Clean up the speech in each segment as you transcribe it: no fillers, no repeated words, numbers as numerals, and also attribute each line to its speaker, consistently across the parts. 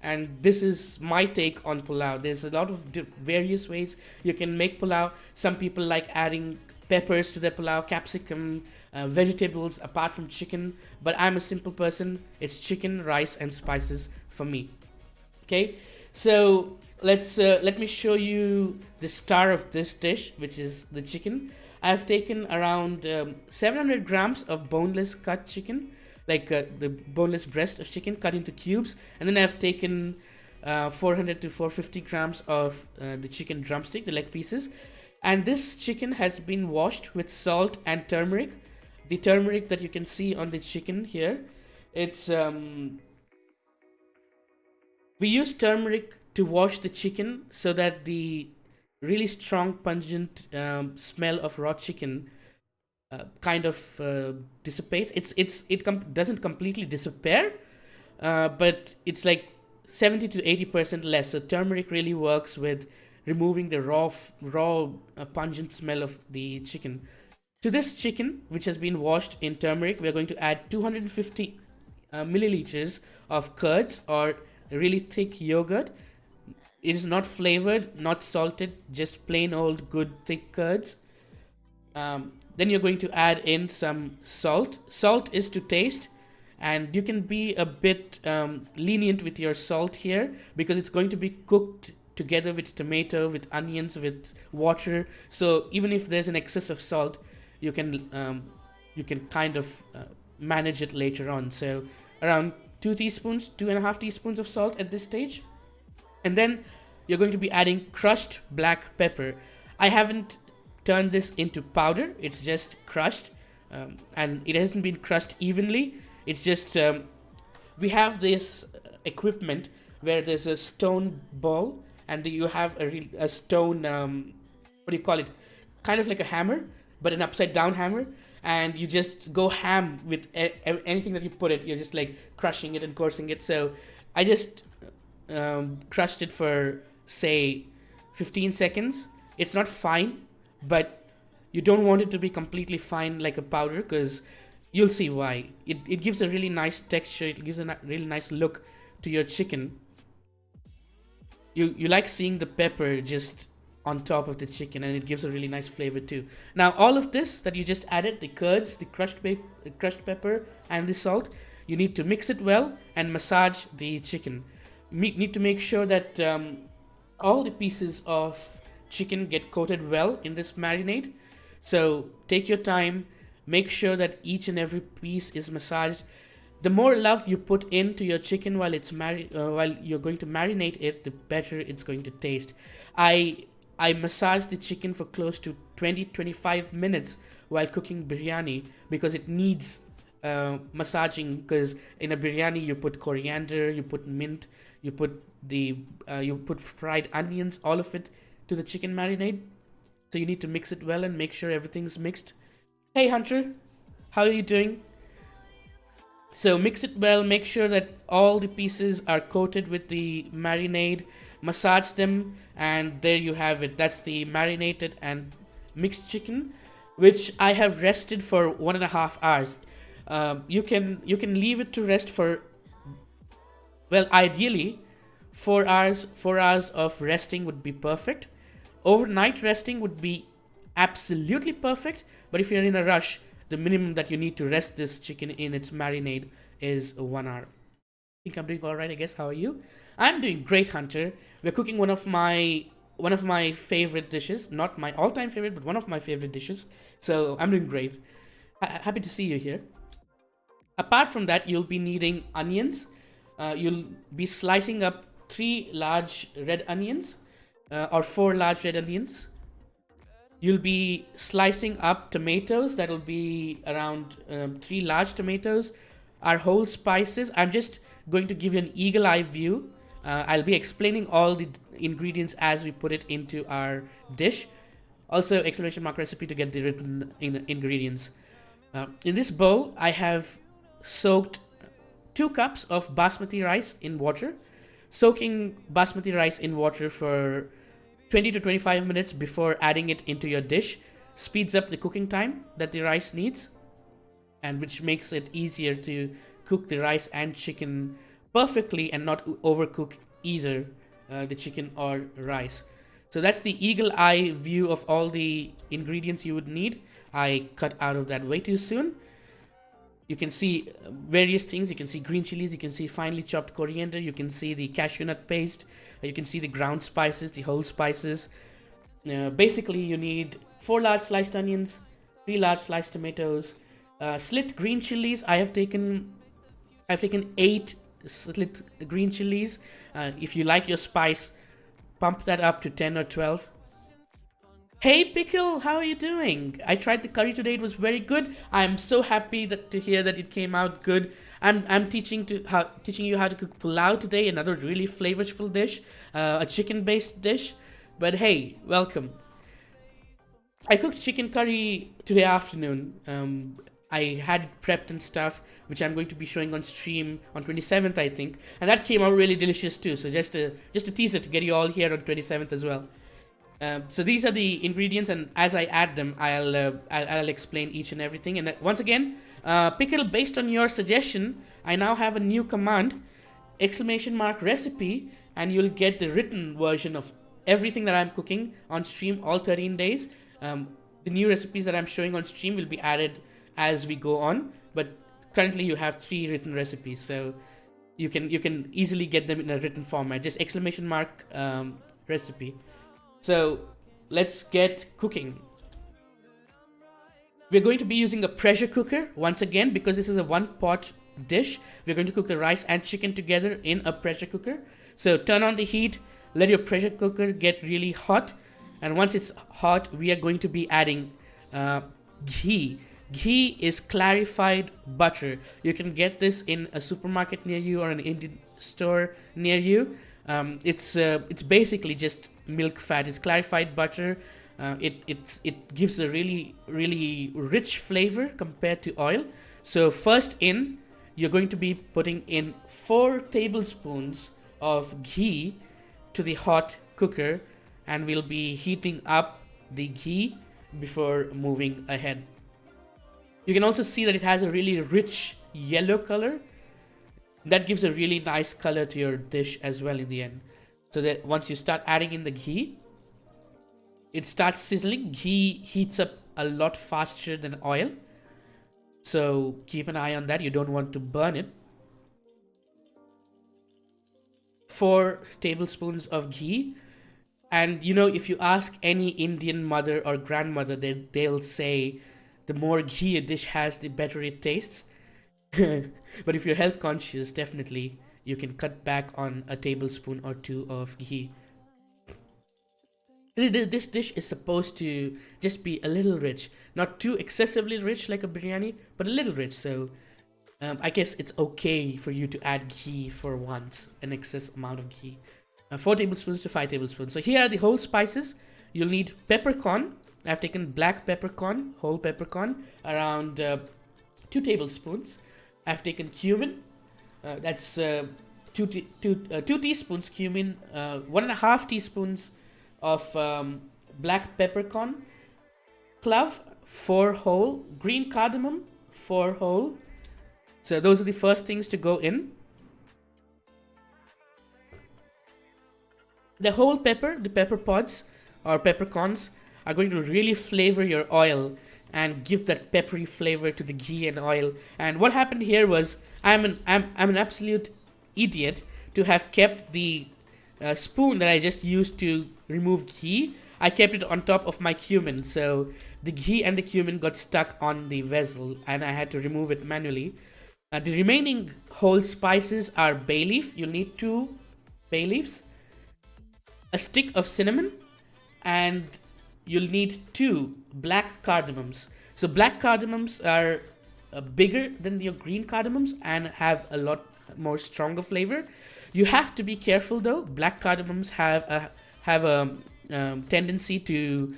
Speaker 1: and this is my take on pulao. There's a lot of various ways you can make pulao. Some people like adding peppers to their pulao, capsicum, vegetables apart from chicken, but I'm a simple person. It's chicken, rice, and spices for me. Okay, so let me show you the star of this dish, which is the chicken. I've taken around 700 grams of boneless cut chicken, like the boneless breast of chicken cut into cubes, and then I've taken 400 to 450 grams of the chicken drumstick, the leg pieces, and this chicken has been washed with salt and turmeric. The turmeric that you can see on the chicken here, it's we use turmeric to wash the chicken so that the really strong, pungent smell of raw chicken kind of dissipates. Doesn't completely disappear, but it's like 70 to 80% less. So turmeric really works with removing the raw pungent smell of the chicken. To this chicken, which has been washed in turmeric, we are going to add 250 milliliters of curds or really thick yogurt. It is not flavored, not salted, just plain old good thick curds. Then you're going to add in some salt. Salt is to taste, and you can be a bit lenient with your salt here because it's going to be cooked together with tomato, with onions, with water. So even if there's an excess of salt, you can kind of manage it later on. So around 2.5 teaspoons of salt at this stage. And then you're going to be adding crushed black pepper. I haven't turned this into powder, it's just crushed, and it hasn't been crushed evenly. It's just we have this equipment where there's a stone bowl and you have a stone, what do you call it? Kind of like a hammer, but an upside down hammer. And you just go ham with anything that you put it. You're just like crushing it and coursing it. So I just crushed it for say 15 seconds. It's not fine, but you don't want it to be completely fine like a powder, because you'll see why. It gives a really nice texture. It gives a really nice look to your chicken. You like seeing the pepper just on top of the chicken, and it gives a really nice flavor too. Now all of this that you just added, the curds, the crushed pepper, and the salt, you need to mix it well and massage the chicken. Need to make sure that all the pieces of chicken get coated well in this marinade. So take your time, make sure that each and every piece is massaged. The more love you put into your chicken while while you're going to marinate it, the better it's going to taste. I massaged the chicken for close to 20-25 minutes while cooking biryani because it needs massaging, because in a biryani you put coriander, you put mint, you put fried onions, all of it to the chicken marinade. So you need to mix it well and make sure everything's mixed. Hey Hunter, how are you doing? So mix it well, make sure that all the pieces are coated with the marinade, massage them, and there you have it. That's the marinated and mixed chicken, which I have rested for 1.5 hours. You can leave it to rest for, well, ideally 4 hours. 4 hours of resting would be perfect. Overnight resting would be absolutely perfect, but if you're in a rush, the minimum that you need to rest this chicken in its marinade is 1 hour. I think I'm doing all right, I guess. How are you? I'm doing great, Hunter. We're cooking one of my favorite dishes, not my all-time favorite, but one of my favorite dishes. So I'm doing great. Happy to see you here. Apart from that, you'll be needing onions. You'll be slicing up 3 large red onions, or 4 large red onions. You'll be slicing up tomatoes. That'll be around 3 large tomatoes. Our whole spices. I'm just going to give you an eagle eye view. I'll be explaining all the ingredients as we put it into our dish. Also, exclamation mark recipe to get the written ingredients. In this bowl, I have soaked 2 cups of basmati rice in water. Soaking basmati rice in water for 20 to 25 minutes before adding it into your dish speeds up the cooking time that the rice needs, and which makes it easier to cook the rice and chicken perfectly and not overcook either the chicken or rice. So that's the eagle eye view of all the ingredients you would need. I cut out of that way too soon. You can see various things. You can see green chilies, you can see finely chopped coriander, you can see the cashew nut paste, you can see the ground spices, the whole spices. Basically, you need 4 large sliced onions, 3 large sliced tomatoes, slit green chilies. I've taken 8 slit green chilies. If you like your spice, pump that up to 10 or 12. Hey Pickle, how are you doing? I tried the curry today. It was very good. I'm so happy to hear that it came out good. I'm teaching you how to cook pulao today, another really flavorful dish, a chicken based dish. But hey, welcome. I cooked chicken curry today afternoon. I had it prepped and stuff, which I'm going to be showing on stream on 27th, I think, and that came out really delicious too. So just a teaser to get you all here on 27th as well. So these are the ingredients, and as I add them, I'll explain each and everything. And once again, Pickle, based on your suggestion, I now have a new command, !recipe, and you'll get the written version of everything that I'm cooking on stream all 13 days. The new recipes that I'm showing on stream will be added as we go on, but currently you have 3 written recipes, so you can easily get them in a written format. Just !recipe. So let's get cooking. We're going to be using a pressure cooker once again because this is a one pot dish. We're going to cook the rice and chicken together in a pressure cooker. So turn on the heat, let your pressure cooker get really hot, and once it's hot, we are going to be adding ghee. Ghee is clarified butter. You can get this in a supermarket near you or an Indian store near you. It's basically just milk fat. It's clarified butter. It gives a really rich flavor compared to oil. So first you're going to be putting in 4 tablespoons of ghee to the hot cooker, and we'll be heating up the ghee before moving ahead. You can also see that it has a really rich yellow color. That gives a really nice color to your dish as well in the end. So that once you start adding in the ghee, it starts sizzling. Ghee heats up a lot faster than oil, so keep an eye on that. You don't want to burn it. 4 tablespoons of ghee. And if you ask any Indian mother or grandmother, they'll say the more ghee a dish has, the better it tastes. But if you're health conscious, definitely you can cut back on a tablespoon or 2 of ghee. This dish is supposed to just be a little rich, not too excessively rich like a biryani, but a little rich. So I guess it's okay for you to add ghee for once, an excess amount of ghee. 4 tablespoons to 5 tablespoons. So here are the whole spices. You'll need peppercorn. I've taken black peppercorn, whole peppercorn, around 2 tablespoons. I've taken cumin. That's 2 teaspoons cumin, 1.5 teaspoons of black peppercorn, clove, 4 whole, green cardamom, 4 whole. So those are the first things to go in. The whole pepper, the pepper pods or peppercorns, are going to really flavor your oil and give that peppery flavor to the ghee and oil. And what happened here was I'm an absolute idiot to have kept the spoon that I just used to remove ghee. I kept it on top of my cumin, so the ghee and the cumin got stuck on the vessel, and I had to remove it manually. The remaining whole spices are bay leaf. You'll need 2 bay leaves, a stick of cinnamon, and you'll need 2 black cardamoms. So black cardamoms are bigger than your green cardamoms and have a lot more stronger flavor. You have to be careful though. Black cardamoms have a tendency to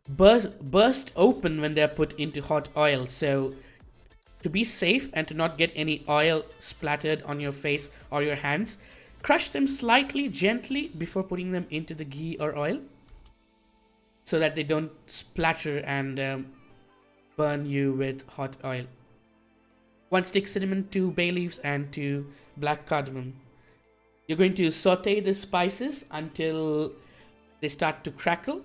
Speaker 1: burst open when they're put into hot oil. So to be safe and to not get any oil splattered on your face or your hands, crush them slightly, gently before putting them into the ghee or oil, so that they don't splatter and burn you with hot oil. 1 stick cinnamon, 2 bay leaves, and 2 black cardamom. You're going to saute the spices until they start to crackle.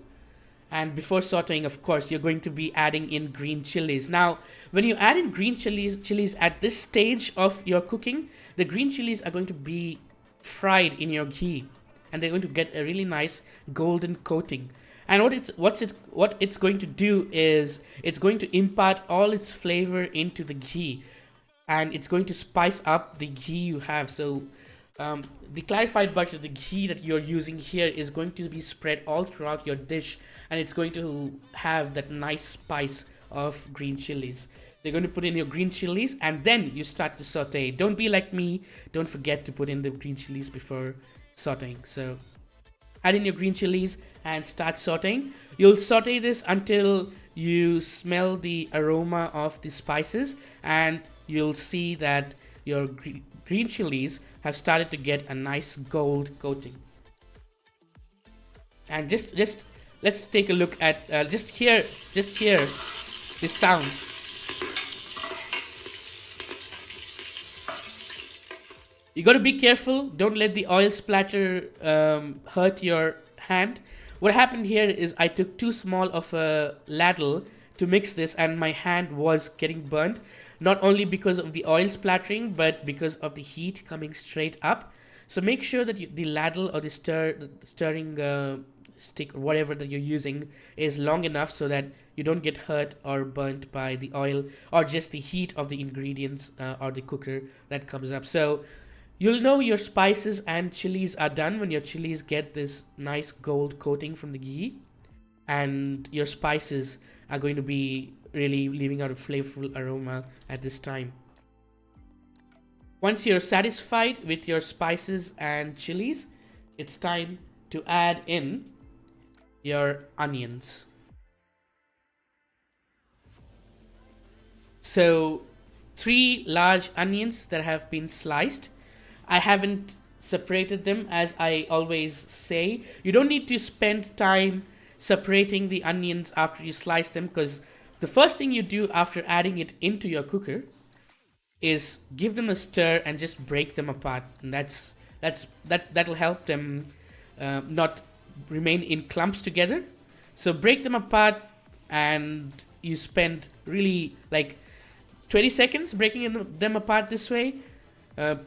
Speaker 1: And before sauteing, of course, you're going to be adding in green chilies. Now, when you add in green chilies at this stage of your cooking, the green chilies are going to be fried in your ghee, and they're going to get a really nice golden coating. And what it's going to do is it's going to impart all its flavor into the ghee, and it's going to spice up the ghee you have. So the clarified butter, the ghee that you're using here, is going to be spread all throughout your dish, and it's going to have that nice spice of green chilies. They're going to put in your green chilies, and then you start to saute. Don't be like me. Don't forget to put in the green chilies before sauteing. So add in your green chilies and start sauteing. You'll saute this until you smell the aroma of the spices, and you'll see that your green chilies have started to get a nice gold coating. And just let's take a look at just hear the sounds. You got to be careful. Don't let the oil splatter hurt your hand. What happened here is I took too small of a ladle to mix this, and my hand was getting burnt. Not only because of the oil splattering, but because of the heat coming straight up. So make sure that the ladle or the stirring stick or whatever that you're using is long enough so that you don't get hurt or burnt by the oil or just the heat of the ingredients or the cooker that comes up. So you'll know your spices and chilies are done when your chilies get this nice gold coating from the ghee, and your spices are going to be really leaving out a flavorful aroma at this time. Once you're satisfied with your spices and chilies, it's time to add in your onions. So 3 large onions that have been sliced. I haven't separated them, as I always say. You don't need to spend time separating the onions after you slice them, because the first thing you do after adding it into your cooker is give them a stir and just break them apart, and that'll help them not remain in clumps together. So break them apart, and you spend really like 20 seconds breaking them apart this way.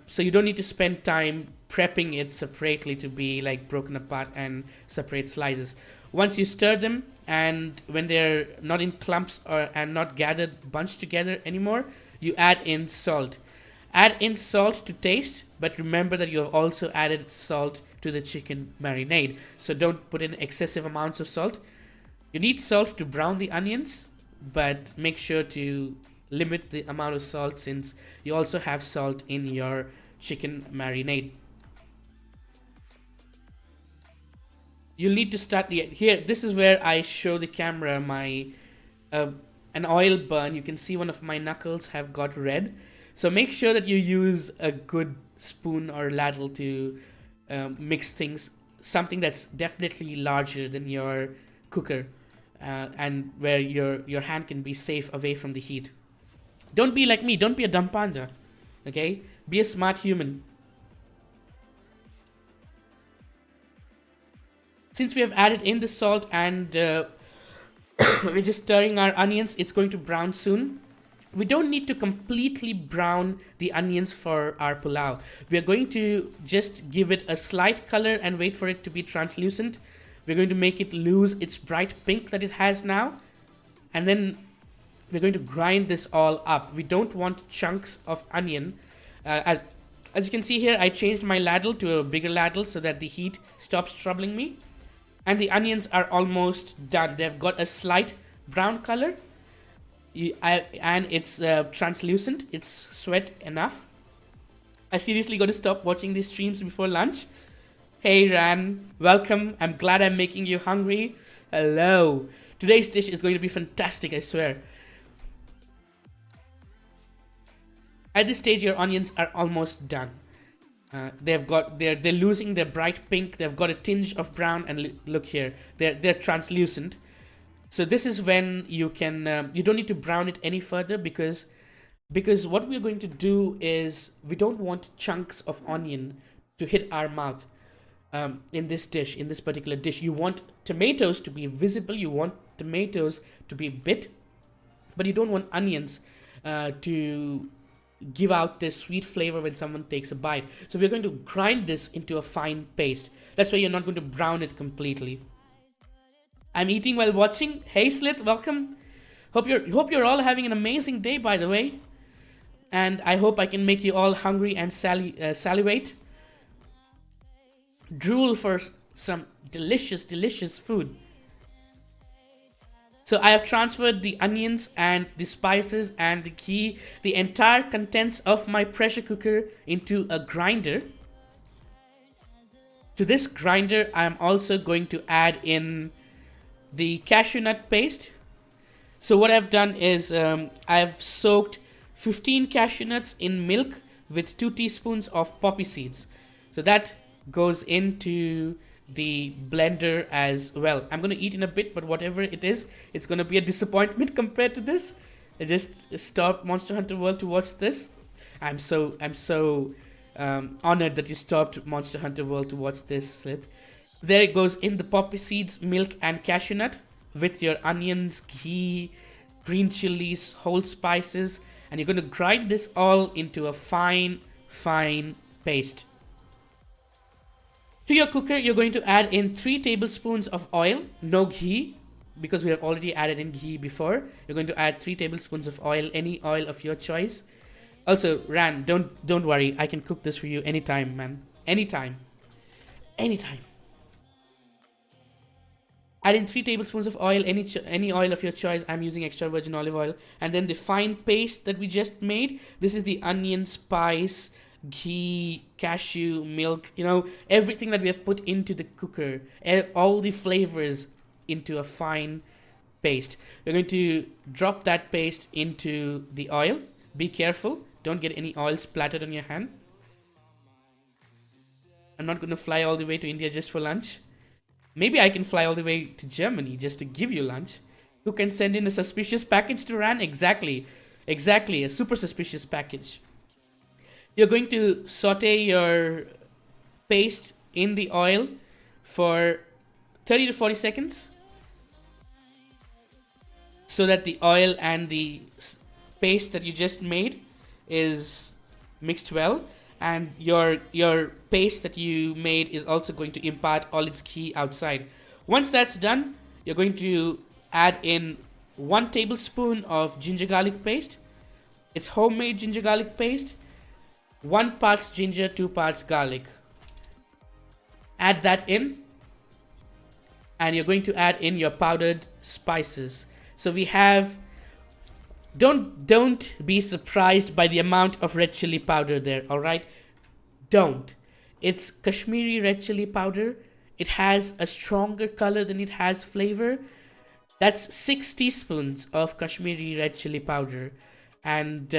Speaker 1: So you don't need to spend time prepping it separately to be like broken apart and separate slices. Once you stir them, and when they're not in clumps and not gathered bunched together anymore, you add in salt. Add in salt to taste, but remember that you have also added salt to the chicken marinade. So don't put in excessive amounts of salt. You need salt to brown the onions, but make sure to limit the amount of salt since you also have salt in your chicken marinade. You'll need to start here. This is where I show the camera my an oil burn. You can see one of my knuckles have got red. So make sure that you use a good spoon or ladle to mix things, something that's definitely larger than your cooker, and where your hand can be safe away from the heat. Don't be like me. Don't be a dumb panda. Okay? Be a smart human. Since we have added in the salt and we're just stirring our onions, it's going to brown soon. We don't need to completely brown the onions for our pulao. We are going to just give it a slight color and wait for it to be translucent. We're going to make it lose its bright pink that it has now. And then we're going to grind this all up. We don't want chunks of onion. As you can see here, I changed my ladle to a bigger ladle so that the heat stops troubling me. And the onions are almost done. They've got a slight brown color. And it's translucent. It's sweat enough. I seriously got to stop watching these streams before lunch. Hey Ran, welcome. I'm glad I'm making you hungry. Hello. Today's dish is going to be fantastic, I swear. At this stage, your onions are almost done. They're losing their bright pink. They've got a tinge of brown, and look here, they're translucent. So this is when you can you don't need to brown it any further, because because what we're going to do is we don't want chunks of onion to hit our mouth. In this dish, in this particular dish, you want tomatoes to be visible, you want tomatoes to be bit, but you don't want onions to give out this sweet flavor when someone takes a bite. So we're going to grind this into a fine paste. That's why you're not going to brown it completely. I'm eating while watching. Hey Slit, welcome. Hope you're all having an amazing day, by the way. And I hope I can make you all hungry and salivate. Drool for some delicious, delicious food. So I have transferred the onions and the spices and the ghee, the entire contents of my pressure cooker into a grinder. To this grinder, I am also going to add in the cashew nut paste. So what I've done is I've soaked 15 cashew nuts in milk with 2 teaspoons of poppy seeds. So that goes into the blender as well. I'm going to eat in a bit, but whatever it is, it's going to be a disappointment compared to this. I just stopped Monster Hunter World to watch this. I'm so honored that you stopped Monster Hunter World to watch this. There it goes in the poppy seeds, milk, and cashew nut with your onions, ghee, green chilies, whole spices, and you're going to grind this all into a fine paste. To your cooker, you're going to add in 3 tablespoons of oil, no ghee, because we have already added in ghee before. You're going to add 3 tablespoons of oil, any oil of your choice. Also, Ran, don't worry, I can cook this for you anytime, man. Anytime. Add in 3 tablespoons of oil, any oil of your choice. I'm using extra virgin olive oil. And then the fine paste that we just made. This is the onion, spice, ghee, cashew, milk, everything that we have put into the cooker, all the flavors into a fine paste. We're going to drop that paste into the oil. Be careful, don't get any oil splattered on your hand. I'm not going to fly all the way to India just for lunch. Maybe I can fly all the way to Germany just to give you lunch. Who can send in a suspicious package to Ran? Exactly, a super suspicious package. You're going to saute your paste in the oil for 30 to 40 seconds so that the oil and the paste that you just made is mixed well, and your paste that you made is also going to impart all its ghee outside. Once that's done, you're going to add in 1 tablespoon of ginger garlic paste. It's homemade ginger garlic paste. 1 part ginger, 2 parts garlic. Add that in, and you're going to add in your powdered spices. So we have, don't be surprised by the amount of red chili powder there, alright? Don't. It's Kashmiri red chili powder. It has a stronger color than it has flavor. That's 6 teaspoons of Kashmiri red chili powder. And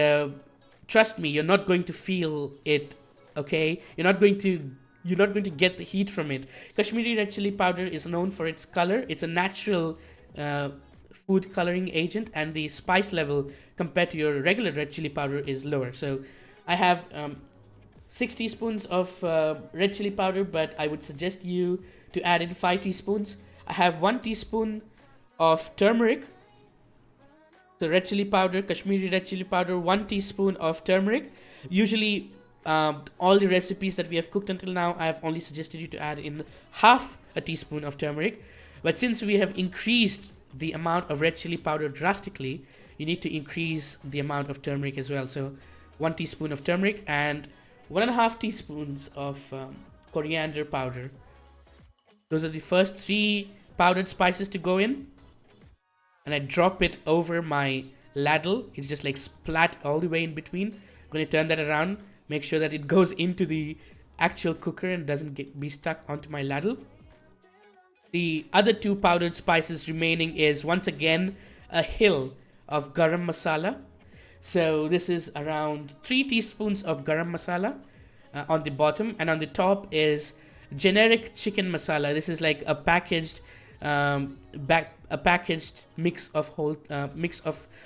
Speaker 1: trust me, you're not going to feel it, okay? You're not going to get the heat from it. Kashmiri red chili powder is known for its color. It's a natural food coloring agent, and the spice level compared to your regular red chili powder is lower. So I have 6 teaspoons of red chili powder, but I would suggest you to add in 5 teaspoons. I have 1 teaspoon of turmeric. The red chili powder, Kashmiri red chili powder, 1 teaspoon of turmeric. Usually, all the recipes that we have cooked until now, I have only suggested you to add in half a teaspoon of turmeric. But since we have increased the amount of red chili powder drastically, you need to increase the amount of turmeric as well. So 1 teaspoon of turmeric and 1.5 teaspoons of coriander powder. Those are the first 3 powdered spices to go in. And I drop it over my ladle. It's just like splat all the way in between. I'm going to turn that around, make sure that it goes into the actual cooker and doesn't be stuck onto my ladle. The other 2 powdered spices remaining is once again a hill of garam masala. So this is around 3 teaspoons of garam masala on the bottom, and on the top is generic chicken masala. This is like a packaged mix of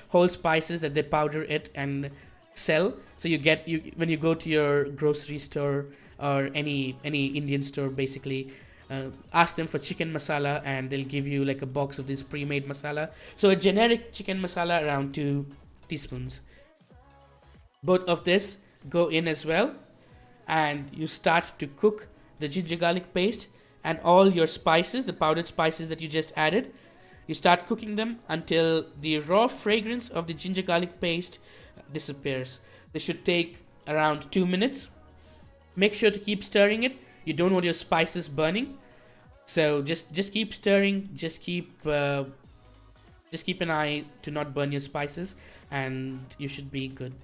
Speaker 1: whole spices that they powder it and sell. So you get, you when you go to your grocery store or any Indian store, basically, ask them for chicken masala, and they'll give you like a box of this pre-made masala. So a generic chicken masala, around 2 teaspoons. Both of this go in as well, and you start to cook the ginger garlic paste and all your spices, the powdered spices that you just added. You start cooking them until the raw fragrance of the ginger garlic paste disappears. This should take around 2 minutes. Make sure to keep stirring it. You don't want your spices burning, so just keep stirring. Just keep an eye to not burn your spices, and you should be good.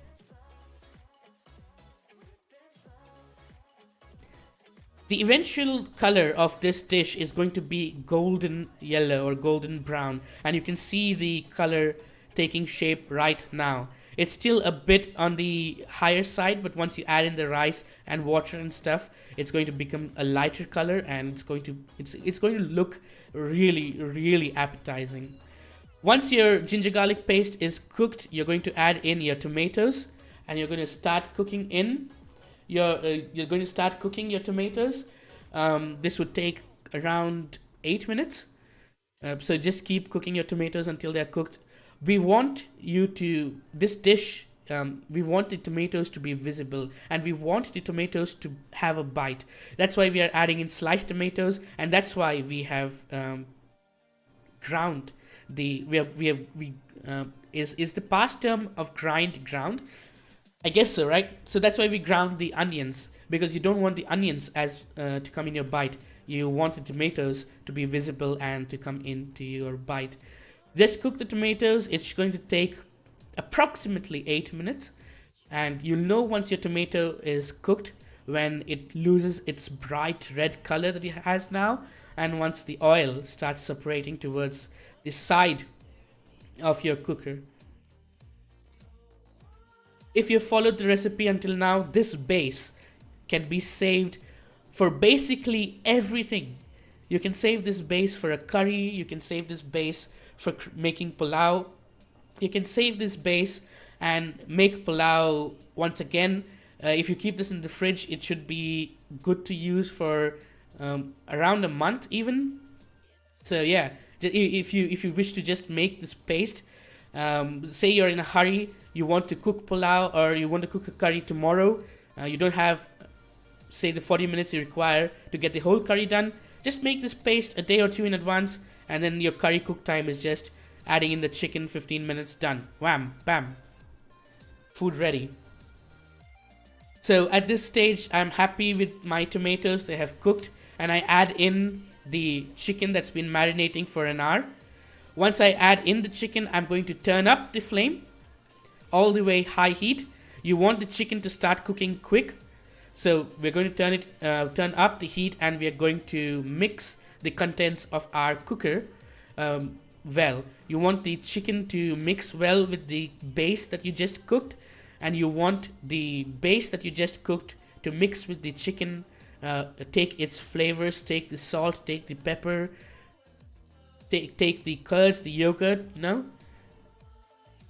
Speaker 1: The eventual color of this dish is going to be golden yellow or golden brown, and you can see the color taking shape right now. It's still a bit on the higher side, but once you add in the rice and water and stuff, it's going to become a lighter color, and it's going to look really appetizing. Once your ginger garlic paste is cooked, you're going to add in your tomatoes, and you're going to start cooking in you're going to start cooking your tomatoes. This would take around 8 minutes. So just keep cooking your tomatoes until they're cooked. We want you to this dish. We want the tomatoes to be visible, and we want the tomatoes to have a bite. That's why we are adding in sliced tomatoes, and that's why we have ground the we is the past term of ground. I guess so, right? So that's why we ground the onions, because you don't want the onions as to come in your bite. You want the tomatoes to be visible and to come into your bite. Just cook the tomatoes. It's going to take approximately 8 minutes, and you'll know once your tomato is cooked when it loses its bright red color that it has now, and once the oil starts separating towards the side of your cooker. If you followed the recipe until now, this base can be saved for basically everything. You can save this base for a curry, you can save this base for making pulao, you can save this base and make pulao once again. If you keep this in the fridge, it should be good to use for around a month even. So yeah, if you wish to just make this paste, say you're in a hurry, you want to cook pulao or you want to cook a curry tomorrow, you don't have, say, the 40 minutes you require to get the whole curry done, just make this paste a day or two in advance, and then your curry cook time is just adding in the chicken, 15 minutes, done. Wham, bam. Food ready. So at this stage, I'm happy with my tomatoes. They have cooked, and I add in the chicken that's been marinating for an hour. Once I add in the chicken, I'm going to turn up the flame all the way high heat. You want the chicken to start cooking quick, so we're going to turn up the heat, and we are going to mix the contents of our cooker well. You want the chicken to mix well with the base that you just cooked, and you want the base that you just cooked to mix with the chicken, take its flavors, take the salt, take the pepper, take the curds, the yogurt,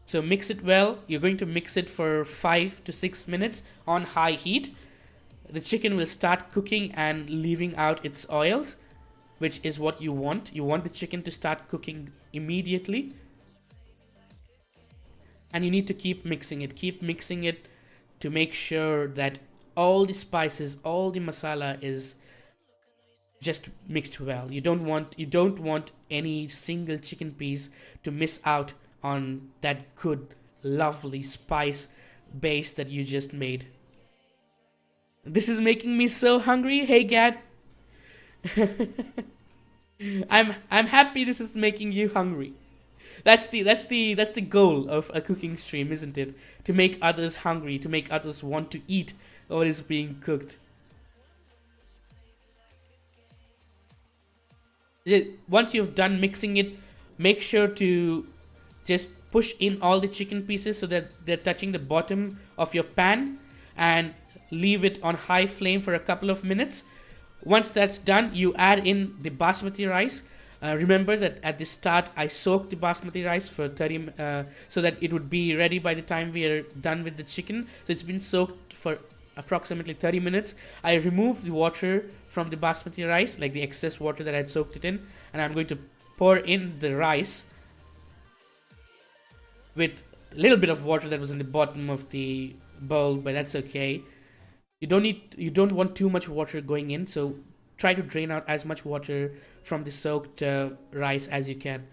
Speaker 1: So mix it well. You're going to mix it for 5 to 6 minutes on high heat. The chicken will start cooking and leaving out its oils, which is what you want. You want the chicken to start cooking immediately. And you need to keep mixing it. Keep mixing it to make sure that all the spices, all the masala is just mixed well. You don't want any single chicken piece to miss out on that good, lovely spice base that you just made. This is making me so hungry. Hey, Gad. I'm happy this is making you hungry. That's the goal of a cooking stream, isn't it? To make others hungry, to make others want to eat what is being cooked. Once you've done mixing it, make sure to just push in all the chicken pieces so that they're touching the bottom of your pan, and leave it on high flame for a couple of minutes. Once that's done, you add in the basmati rice. Remember that at the start I soaked the basmati rice for 30 so that it would be ready by the time we are done with the chicken. So it's been soaked for approximately 30 minutes. I removed the water from the basmati rice, like the excess water that I had soaked it in, and I'm going to pour in the rice with a little bit of water that was in the bottom of the bowl, but that's okay. You don't want too much water going in, so try to drain out as much water from the soaked rice as you can.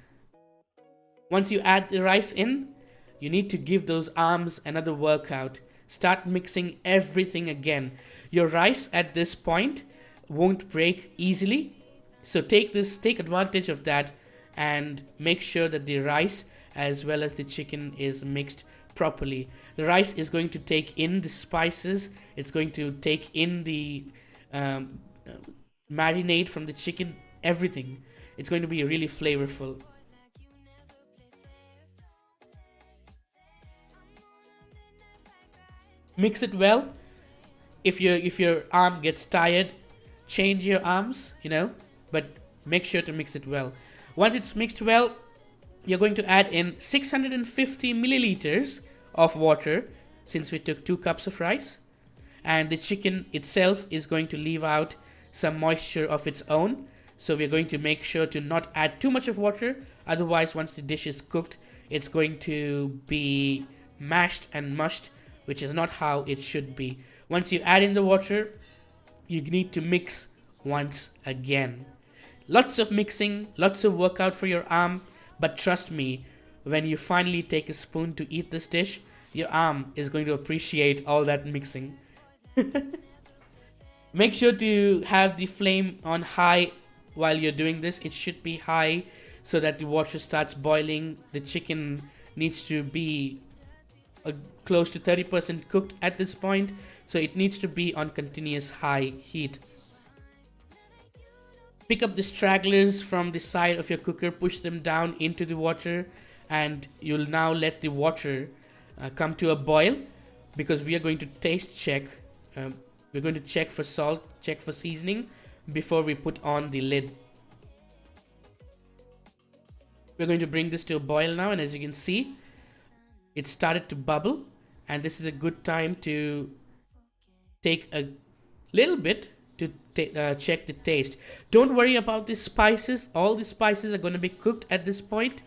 Speaker 1: Once you add the rice in, you need to give those arms another workout. Start mixing everything again. Your rice at this point won't break easily, so take advantage of that and make sure that the rice as well as the chicken is mixed properly. The rice is going to take in the spices, it's going to take in the marinade from the chicken, everything. It's going to be really flavorful. Mix it well. If your arm gets tired, change your arms, but make sure to mix it well. Once it's mixed well, you're going to add in 650 milliliters of water, since we took 2 cups of rice, and the chicken itself is going to leave out some moisture of its own. So we're going to make sure to not add too much of water, otherwise once the dish is cooked, it's going to be mashed and mushed, which is not how it should be. Once you add in the water, you need to mix once again. Lots of mixing, lots of workout for your arm, but trust me, when you finally take a spoon to eat this dish, your arm is going to appreciate all that mixing. Make sure to have the flame on high while you're doing this. It should be high so that the water starts boiling. The chicken needs to be close to 30% cooked at this point, so it needs to be on continuous high heat. Pick up the stragglers from the side of your cooker, push them down into the water, and you'll now let the water come to a boil, because we are going to taste check. We're going to check for salt, check for seasoning before we put on the lid. We're going to bring this to a boil now, and as you can see, it started to bubble, and this is a good time to take a little bit to check the taste. Don't worry about the spices. All the spices are going to be cooked at this point.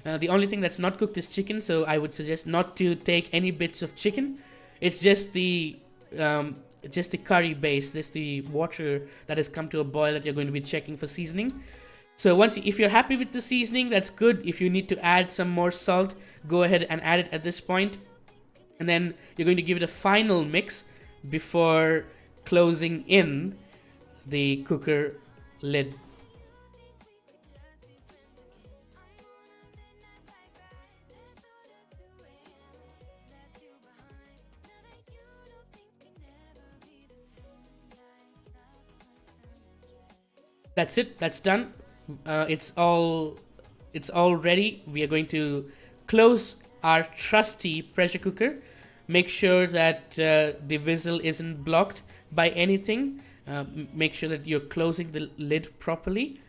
Speaker 1: The only thing that's not cooked is chicken, so I would suggest not to take any bits of chicken. It's just the curry base, just the water that has come to a boil that you're going to be checking for seasoning. So if you're happy with the seasoning, that's good. If you need to add some more salt, go ahead and add it at this point. And then you're going to give it a final mix before closing in the cooker lid. That's it. That's done. It's all ready. We are going to close our trusty pressure cooker. Make sure that the whistle isn't blocked by anything. Make sure that you're closing the lid properly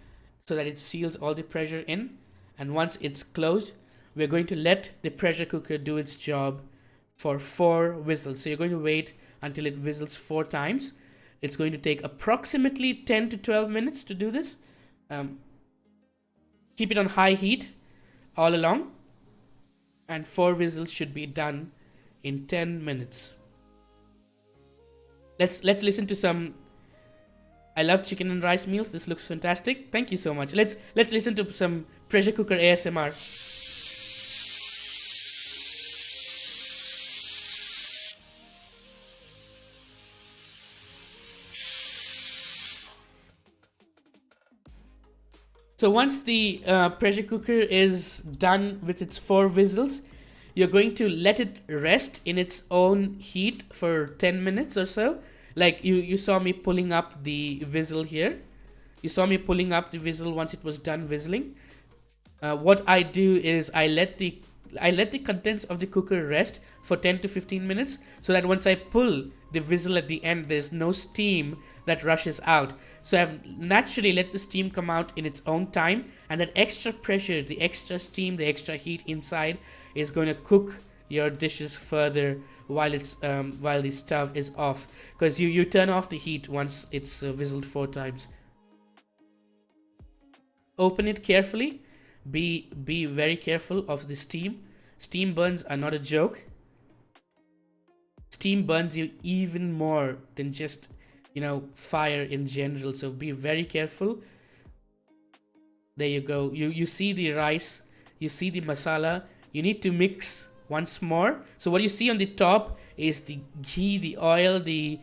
Speaker 1: so that it seals all the pressure in. And once it's closed, we're going to let the pressure cooker do its job for 4 whistles. So you're going to wait until it whistles 4 times. It's going to take approximately 10 to 12 minutes to do this. Keep it on high heat all along, and 4 whistles should be done in 10 minutes. Let's listen to some. I love chicken and rice meals. This looks fantastic. Thank you so much. Let's listen to some pressure cooker ASMR. So once the pressure cooker is done with its 4 whistles, you're going to let it rest in its own heat for 10 minutes or so. Like you saw me pulling up the whistle here. You saw me pulling up the whistle once it was done whistling. What I do is I let the I let the contents of the cooker rest for 10 to 15 minutes so that once I pull the whistle at the end, there's no steam that rushes out. So I've naturally let the steam come out in its own time, and that extra pressure, the extra steam, the extra heat inside is going to cook your dishes further while while the stove is off, because you turn off the heat once it's whistled 4 times. Open it carefully. Be very careful of the steam. Steam burns are not a joke. Steam burns you even more than just fire in general, so be very careful. There you go. You see the rice, you see the masala. You need to mix once more. So what you see on the top is the ghee, the oil, the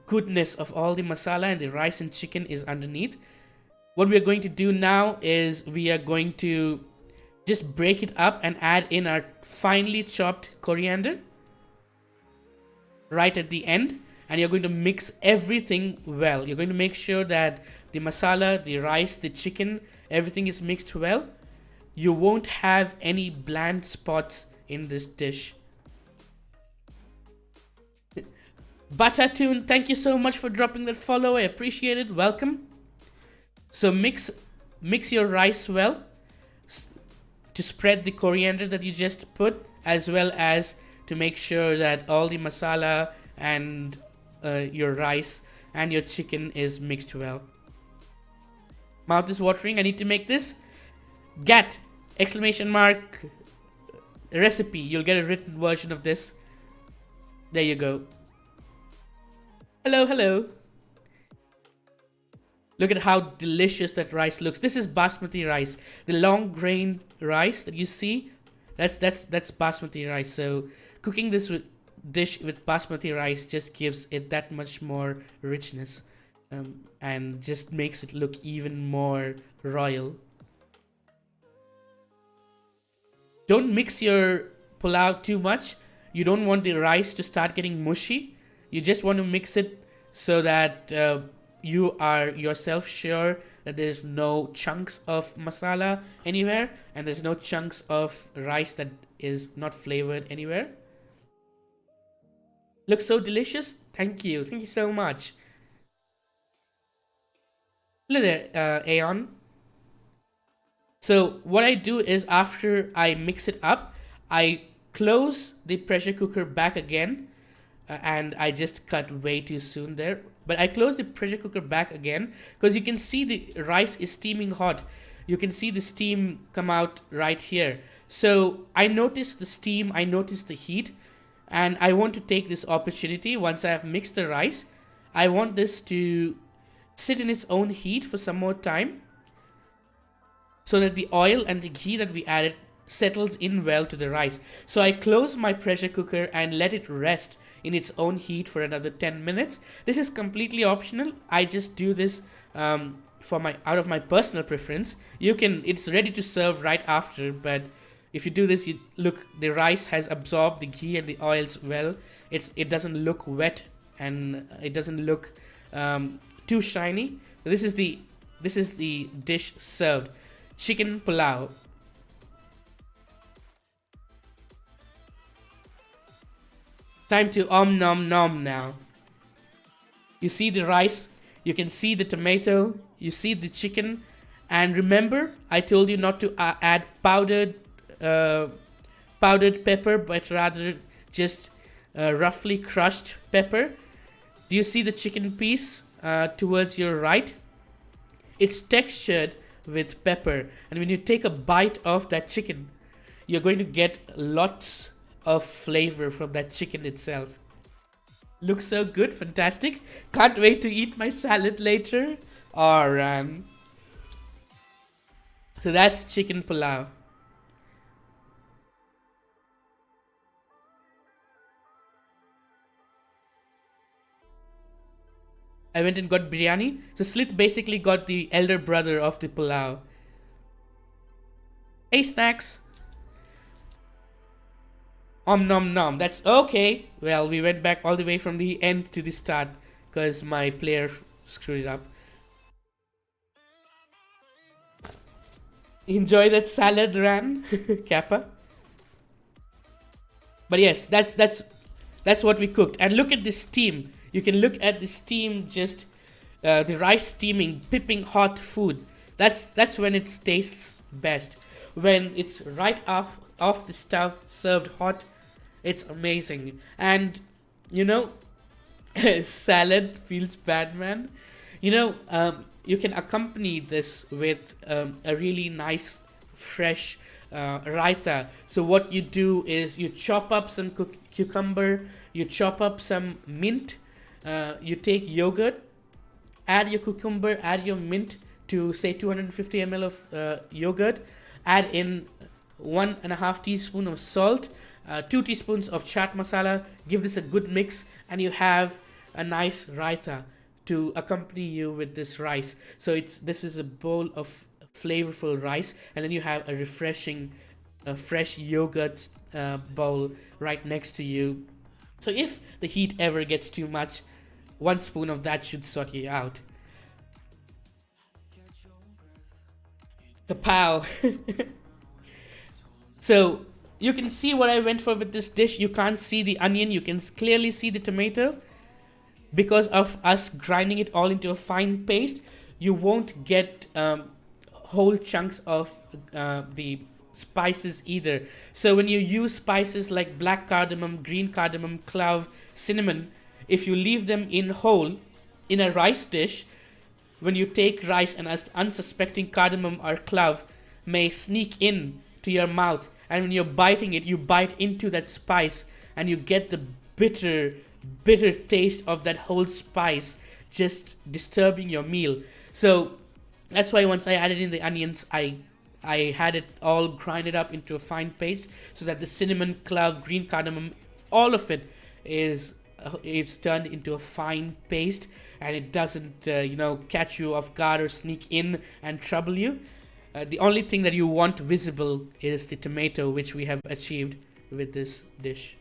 Speaker 1: goodness of all the masala, and the rice and chicken is underneath. What we are going to do now is we are going to just break it up and add in our finely chopped coriander right at the end. And you're going to mix everything well. You're going to make sure that the masala, the rice, the chicken, everything is mixed well. You won't have any bland spots in this dish. Batatoon, thank you so much for dropping that follow. I appreciate it. Welcome. So mix your rice well to spread the coriander that you just put, as well as to make sure that all the masala and your rice and your chicken is mixed well. Mouth is watering. I need to make this. GAT! Exclamation mark recipe. You'll get a written version of this. There you go. Hello, hello. Look at how delicious that rice looks. This is basmati rice. The long grained rice that you see, that's basmati rice. So cooking this dish with basmati rice just gives it that much more richness, and just makes it look even more royal. Don't mix your pulao too much. You don't want the rice to start getting mushy. You just want to mix it so that you are yourself sure that there's no chunks of masala anywhere, and there's no chunks of rice that is not flavored anywhere. Looks so delicious. Thank you so much. Hello there, Aeon. So what I do is, after I mix it up, I close the pressure cooker back again, and I just cut way too soon there. But I close the pressure cooker back again because you can see the rice is steaming hot. You can see the steam come out right here. So I notice the steam, I notice the heat, and I want to take this opportunity. Once I have mixed the rice, I want this to sit in its own heat for some more time, so that the oil and the ghee that we added settles in well to the rice. So I close my pressure cooker and let it rest in its own heat for another 10 minutes. This is completely optional. I just do this out of my personal preference. It's ready to serve right after, but if you do this, the rice has absorbed the ghee and the oils well. It doesn't look wet, and it doesn't look too shiny. This is the dish served. Chicken pulao. Time to nom nom now. You see the rice, you can see the tomato, you see the chicken, and remember I told you not to add powdered pepper, but rather just roughly crushed pepper. Do you see the chicken piece towards your right? It's textured with pepper, and when you take a bite of that chicken, you're going to get lots of flavor from that chicken itself. Looks so good, fantastic. Can't wait to eat my salad later. Alright. So that's chicken pulao. I went and got biryani. So Slith basically got the elder brother of the pulao. Hey, snacks. Om nom nom. That's okay. Well, we went back all the way from the end to the start because my player screwed it up. Enjoy that salad, Ran. Kappa. But yes, that's what we cooked. And look at the steam. You can look at the steam, just the rice steaming, pipping hot food. That's when it tastes best. When it's right off the stove, served hot, it's amazing. And you know, salad feels bad, man. You can accompany this with a really nice, fresh raita. So what you do is you chop up some cucumber, you chop up some mint, you take yogurt, add your cucumber, add your mint to say 250 ml of yogurt, add in 1.5 teaspoon of salt, 2 teaspoons of chaat masala. Give this a good mix, and you have a nice raita to accompany you with this rice. So this is a bowl of flavorful rice, and then you have a refreshing, fresh yogurt bowl right next to you. So if the heat ever gets too much, 1 spoon of that should sort you out. Kapow! So you can see what I went for with this dish. You can't see the onion, you can clearly see the tomato. Because of us grinding it all into a fine paste, you won't get whole chunks of the spices either. So when you use spices like black cardamom, green cardamom, clove, cinnamon, if you leave them in whole in a rice dish, when you take rice, and as unsuspecting cardamom or clove may sneak in to your mouth, and when you're biting it, you bite into that spice, and you get the bitter taste of that whole spice just disturbing your meal. So that's why once I added in the onions, I had it all grinded up into a fine paste, so that the cinnamon, clove, green cardamom, all of it is turned into a fine paste, and it doesn't catch you off guard or sneak in and trouble you. The only thing that you want visible is the tomato, which we have achieved with this dish.